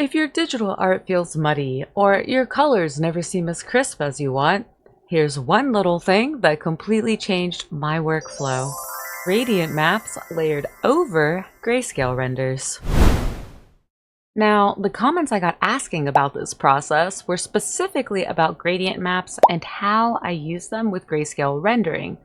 If your digital art feels muddy or your colors never seem as crisp as you want, here's one little thing that completely changed my workflow. Gradient maps layered over grayscale renders. Now, the comments I got asking about this process were specifically about gradient maps and how I use them with grayscale rendering.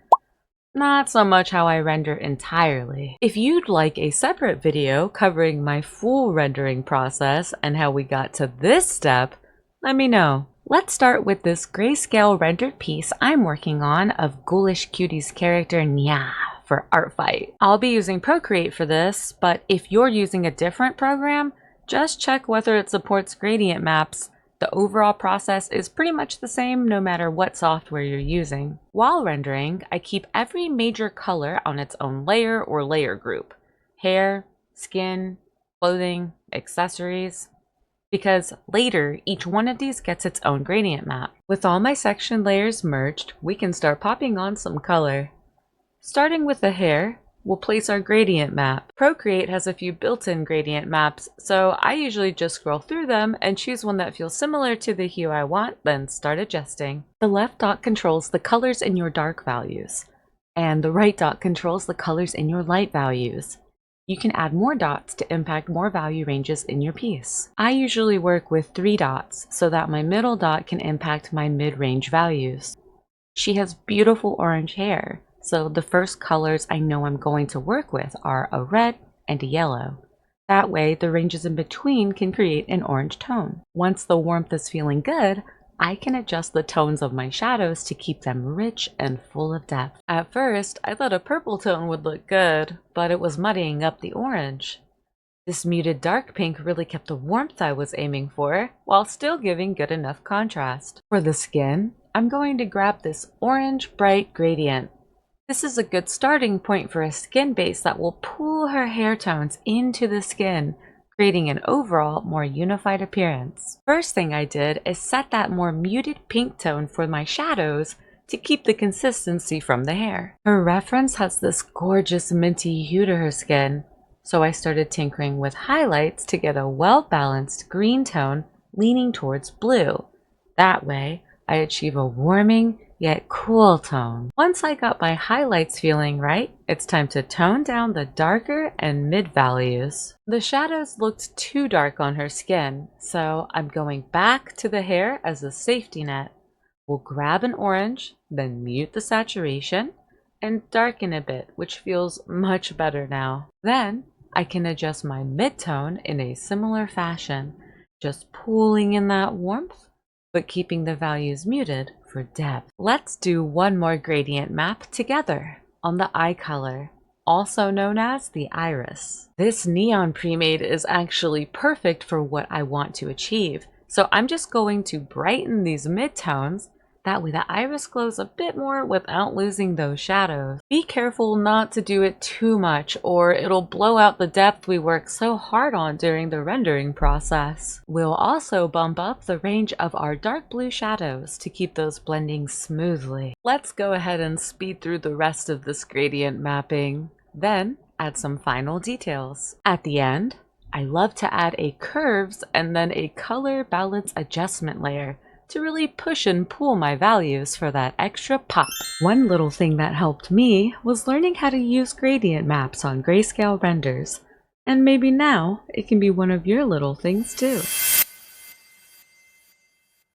Not so much how I render entirely. If you'd like a separate video covering my full rendering process and how we got to this step, let me know. Let's start with this grayscale rendered piece I'm working on of Ghoulish Cutie's character Nya for Art Fight. I'll be using Procreate for this, but if you're using a different program, just check whether it supports gradient maps. The overall process is pretty much the same no matter what software you're using. While rendering, I keep every major color on its own layer or layer group. Hair, skin, clothing, accessories. Because later, each one of these gets its own gradient map. With all my section layers merged, we can start popping on some color. Starting with the hair, we'll place our gradient map. Procreate has a few built-in gradient maps, so I usually just scroll through them and choose one that feels similar to the hue I want, then start adjusting. The left dot controls the colors in your dark values, and the right dot controls the colors in your light values. You can add more dots to impact more value ranges in your piece. I usually work with 3 dots so that my middle dot can impact my mid-range values. She has beautiful orange hair, so the first colors I know I'm going to work with are a red and a yellow. That way, the ranges in between can create an orange tone. Once the warmth is feeling good, I can adjust the tones of my shadows to keep them rich and full of depth. At first, I thought a purple tone would look good, but it was muddying up the orange. This muted dark pink really kept the warmth I was aiming for, while still giving good enough contrast. For the skin, I'm going to grab this orange bright gradient. This is a good starting point for a skin base that will pull her hair tones into the skin, creating an overall more unified appearance. First thing I did is set that more muted pink tone for my shadows to keep the consistency from the hair. Her reference has this gorgeous minty hue to her skin, so I started tinkering with highlights to get a well-balanced green tone leaning towards blue. That way, I achieve a warming yet cool tone. Once I got my highlights feeling right, it's time to tone down the darker and mid values. The shadows looked too dark on her skin, so I'm going back to the hair as a safety net. We'll grab an orange, then mute the saturation, and darken a bit, which feels much better now. Then I can adjust my mid-tone in a similar fashion, just pulling in that warmth, but keeping the values muted for depth. Let's do one more gradient map together on the eye color, also known as the iris. This neon pre-made is actually perfect for what I want to achieve, so I'm just going to brighten these midtones. That way the iris glows a bit more without losing those shadows. Be careful not to do it too much or it'll blow out the depth we worked so hard on during the rendering process. We'll also bump up the range of our dark blue shadows to keep those blending smoothly. Let's go ahead and speed through the rest of this gradient mapping, then add some final details. At the end, I love to add a curves and then a color balance adjustment layer to really push and pull my values for that extra pop. One little thing that helped me was learning how to use gradient maps on grayscale renders, and maybe now it can be one of your little things too.